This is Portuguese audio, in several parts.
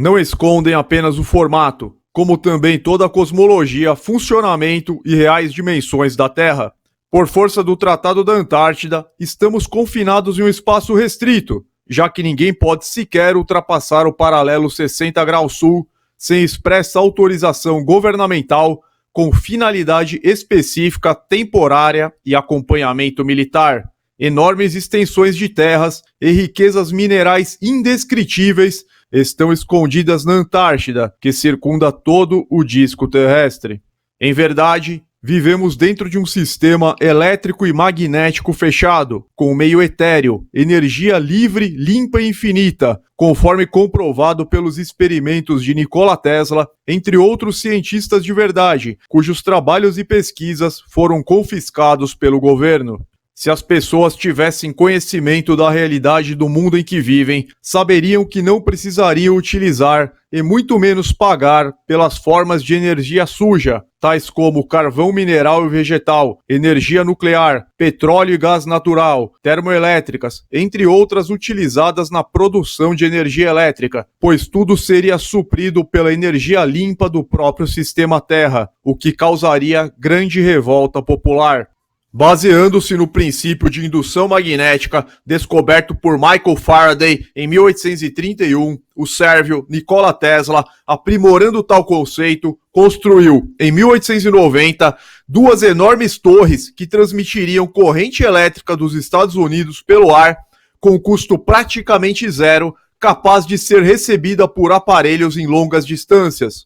não escondem apenas o formato, como também toda a cosmologia, funcionamento e reais dimensões da Terra. Por força do Tratado da Antártida, estamos confinados em um espaço restrito, já que ninguém pode sequer ultrapassar o paralelo 60 graus sul sem expressa autorização governamental com finalidade específica, temporária e acompanhamento militar. Enormes extensões de terras e riquezas minerais indescritíveis estão escondidas na Antártida, que circunda todo o disco terrestre. Em verdade, vivemos dentro de um sistema elétrico e magnético fechado, com meio etéreo, energia livre, limpa e infinita, conforme comprovado pelos experimentos de Nikola Tesla, entre outros cientistas de verdade, cujos trabalhos e pesquisas foram confiscados pelo governo. Se as pessoas tivessem conhecimento da realidade do mundo em que vivem, saberiam que não precisariam utilizar e muito menos pagar pelas formas de energia suja, tais como carvão mineral e vegetal, energia nuclear, petróleo e gás natural, termoelétricas, entre outras utilizadas na produção de energia elétrica, pois tudo seria suprido pela energia limpa do próprio sistema Terra, o que causaria grande revolta popular. Baseando-se no princípio de indução magnética descoberto por Michael Faraday em 1831, o sérvio Nikola Tesla, aprimorando tal conceito, construiu, em 1890, duas enormes torres que transmitiriam corrente elétrica dos Estados Unidos pelo ar, com custo praticamente zero, capaz de ser recebida por aparelhos em longas distâncias.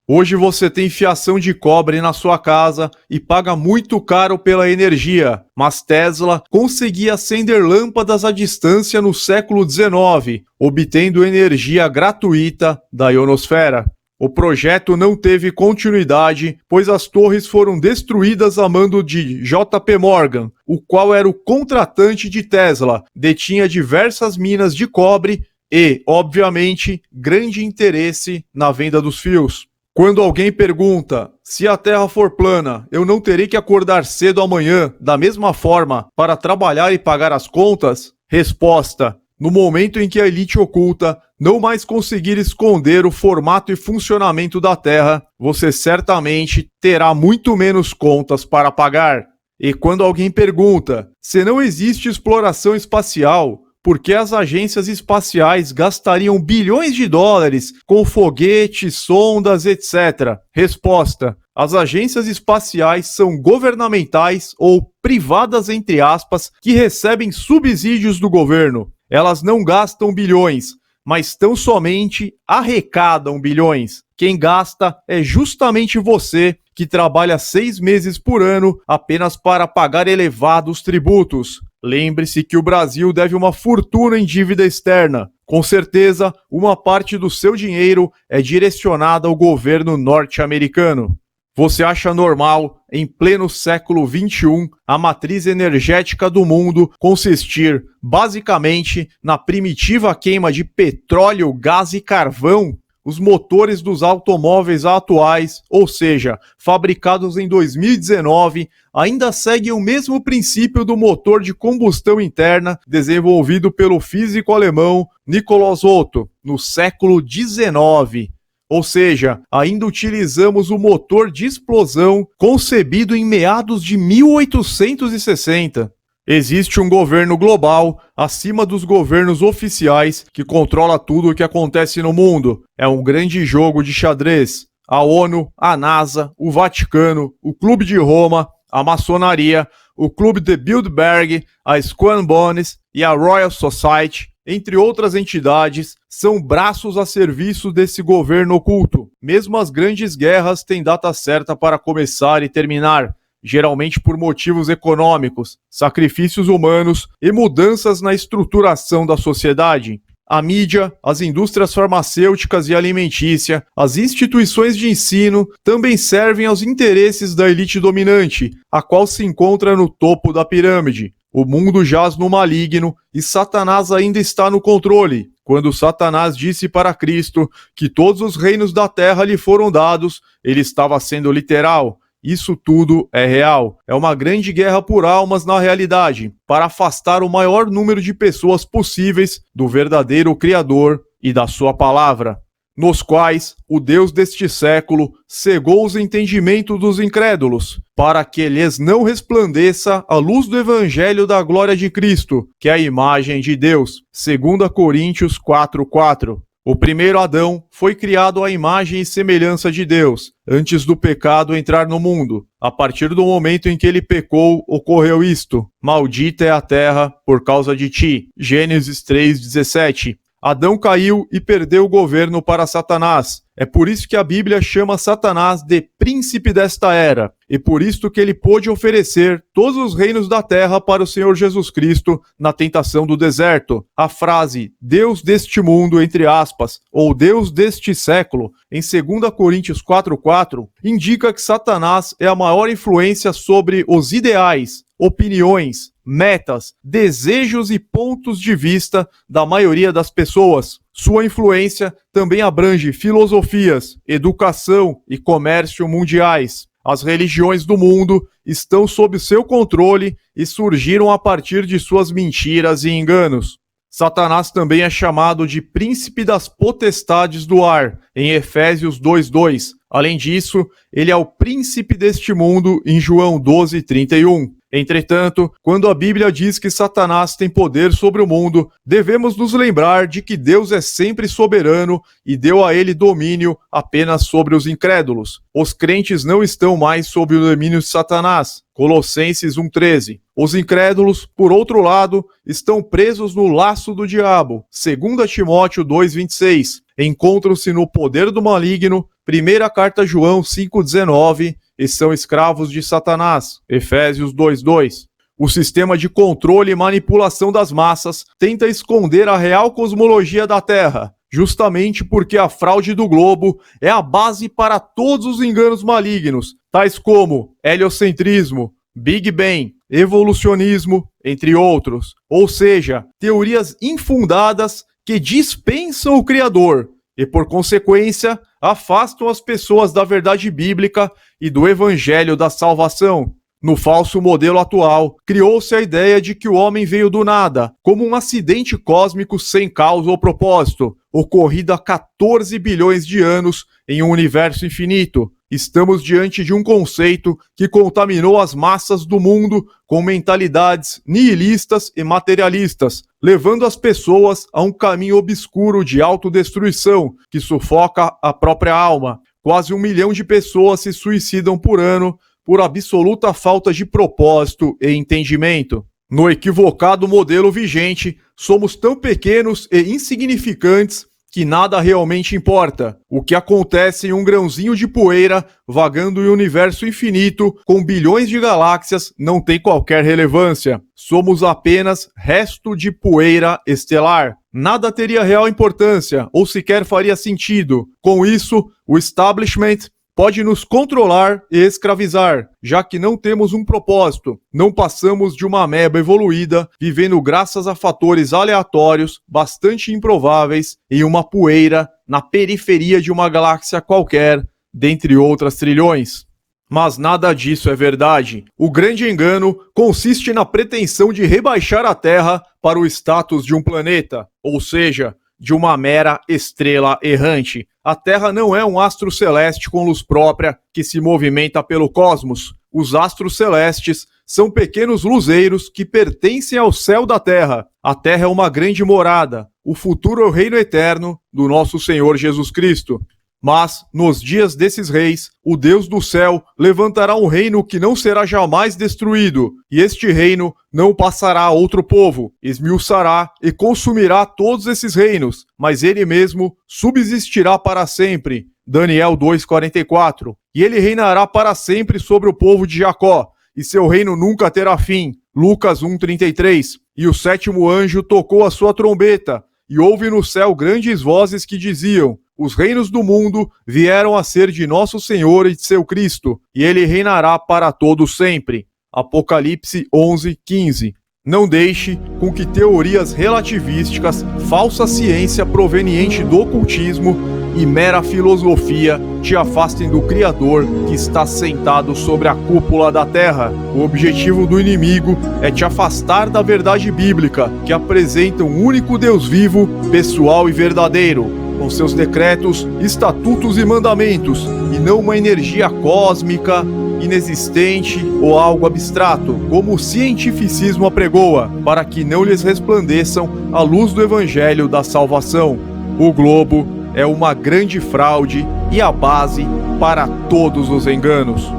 Hoje você tem fiação de cobre na sua casa e paga muito caro pela energia, mas Tesla conseguia acender lâmpadas à distância no século XIX, obtendo energia gratuita da ionosfera. O projeto não teve continuidade, pois as torres foram destruídas a mando de J.P. Morgan, o qual era o contratante de Tesla, detinha diversas minas de cobre e, obviamente, grande interesse na venda dos fios. Quando alguém pergunta, se a Terra for plana, eu não terei que acordar cedo amanhã, da mesma forma, para trabalhar e pagar as contas? Resposta: no momento em que a elite oculta não mais conseguir esconder o formato e funcionamento da Terra, você certamente terá muito menos contas para pagar. E quando alguém pergunta, se não existe exploração espacial, por que as agências espaciais gastariam bilhões de dólares com foguetes, sondas, etc? Resposta: as agências espaciais são governamentais ou privadas, entre aspas, que recebem subsídios do governo. Elas não gastam bilhões, mas tão somente arrecadam bilhões. Quem gasta é justamente você, que trabalha 6 meses por ano apenas para pagar elevados tributos. Lembre-se que o Brasil deve uma fortuna em dívida externa. Com certeza, uma parte do seu dinheiro é direcionada ao governo norte-americano. Você acha normal, em pleno século XXI, a matriz energética do mundo consistir, basicamente, na primitiva queima de petróleo, gás e carvão? Os motores dos automóveis atuais, ou seja, fabricados em 2019, ainda seguem o mesmo princípio do motor de combustão interna desenvolvido pelo físico alemão Nikolaus Otto no século XIX. Ou seja, ainda utilizamos o motor de explosão concebido em meados de 1860. Existe um governo global, acima dos governos oficiais, que controla tudo o que acontece no mundo. É um grande jogo de xadrez. A ONU, a NASA, o Vaticano, o Clube de Roma, a Maçonaria, o Clube de Bilderberg, a Swan Bones e a Royal Society, entre outras entidades, são braços a serviço desse governo oculto. Mesmo as grandes guerras têm data certa para começar e terminar, geralmente por motivos econômicos, sacrifícios humanos e mudanças na estruturação da sociedade. A mídia, as indústrias farmacêuticas e alimentícia, as instituições de ensino também servem aos interesses da elite dominante, a qual se encontra no topo da pirâmide. O mundo jaz no maligno e Satanás ainda está no controle. Quando Satanás disse para Cristo que todos os reinos da terra lhe foram dados, ele estava sendo literal. Isso tudo é real. É uma grande guerra por almas na realidade, para afastar o maior número de pessoas possíveis do verdadeiro Criador e da sua palavra. nos quais o Deus deste século cegou os entendimentos dos incrédulos, para que lhes não resplandeça a luz do evangelho da glória de Cristo, que é a imagem de Deus. 2 Coríntios 4:4. O primeiro Adão foi criado à imagem e semelhança de Deus, antes do pecado entrar no mundo. A partir do momento em que ele pecou, ocorreu isto: maldita é a terra por causa de ti. Gênesis 3:17. Adão caiu e perdeu o governo para Satanás. É por isso que a Bíblia chama Satanás de príncipe desta era, e por isto que ele pôde oferecer todos os reinos da terra para o Senhor Jesus Cristo na tentação do deserto. A frase Deus deste mundo, entre aspas, ou Deus deste século, em 2 Coríntios 4:4, indica que Satanás é a maior influência sobre os ideais, opiniões, metas, desejos e pontos de vista da maioria das pessoas. Sua influência também abrange filosofias, educação e comércio mundiais. As religiões do mundo estão sob seu controle e surgiram a partir de suas mentiras e enganos. Satanás também é chamado de príncipe das potestades do ar, em Efésios 2:2. Além disso, ele é o príncipe deste mundo em João 12:31. Entretanto, quando a Bíblia diz que Satanás tem poder sobre o mundo, devemos nos lembrar de que Deus é sempre soberano e deu a ele domínio apenas sobre os incrédulos. Os crentes não estão mais sob o domínio de Satanás. Colossenses 1:13. Os incrédulos, por outro lado, estão presos no laço do diabo. 2 Timóteo 2:26. Encontram-se no poder do maligno. 1 Carta a João 5:19. E são escravos de Satanás. Efésios 2:2. O sistema de controle e manipulação das massas tenta esconder a real cosmologia da Terra, justamente porque a fraude do globo é a base para todos os enganos malignos, tais como heliocentrismo, Big Bang, evolucionismo, entre outros. Ou seja, teorias infundadas que dispensam o Criador e, por consequência, afastam as pessoas da verdade bíblica e do evangelho da salvação. No falso modelo atual, criou-se a ideia de que o homem veio do nada, como um acidente cósmico sem causa ou propósito, ocorrido há 14 bilhões de anos em um universo infinito. Estamos diante de um conceito que contaminou as massas do mundo com mentalidades nihilistas e materialistas, levando as pessoas a um caminho obscuro de autodestruição que sufoca a própria alma. Quase 1 milhão de pessoas se suicidam por ano por absoluta falta de propósito e entendimento. No equivocado modelo vigente, somos tão pequenos e insignificantes que nada realmente importa. O que acontece em um grãozinho de poeira vagando em um universo infinito com bilhões de galáxias não tem qualquer relevância. Somos apenas resto de poeira estelar. Nada teria real importância ou sequer faria sentido. Com isso, o establishment pode nos controlar e escravizar, já que não temos um propósito. Não passamos de uma ameba evoluída, vivendo graças a fatores aleatórios, bastante improváveis, em uma poeira na periferia de uma galáxia qualquer, dentre outras trilhões. Mas nada disso é verdade. O grande engano consiste na pretensão de rebaixar a Terra para o status de um planeta, ou seja, de uma mera estrela errante. A Terra não é um astro celeste com luz própria que se movimenta pelo cosmos. Os astros celestes são pequenos luzeiros que pertencem ao céu da Terra. A Terra é uma grande morada. O futuro é o reino eterno do nosso Senhor Jesus Cristo. Mas, nos dias desses reis, o Deus do céu levantará um reino que não será jamais destruído, e este reino não passará a outro povo, esmiuçará e consumirá todos esses reinos, mas ele mesmo subsistirá para sempre. Daniel 2:44. E ele reinará para sempre sobre o povo de Jacó, e seu reino nunca terá fim. Lucas 1:33. E o sétimo anjo tocou a sua trombeta, e houve no céu grandes vozes que diziam: os reinos do mundo vieram a ser de nosso Senhor e de seu Cristo, e ele reinará para todo sempre. Apocalipse 11:15. Não deixe com que teorias relativísticas, falsa ciência proveniente do ocultismo e mera filosofia te afastem do Criador que está sentado sobre a cúpula da terra. O objetivo do inimigo é te afastar da verdade bíblica, que apresenta um único Deus vivo, pessoal e verdadeiro. com seus decretos, estatutos e mandamentos, e não uma energia cósmica, inexistente ou algo abstrato, como o cientificismo apregoa, para que não lhes resplandeçam a luz do evangelho da salvação. O globo é uma grande fraude e a base para todos os enganos.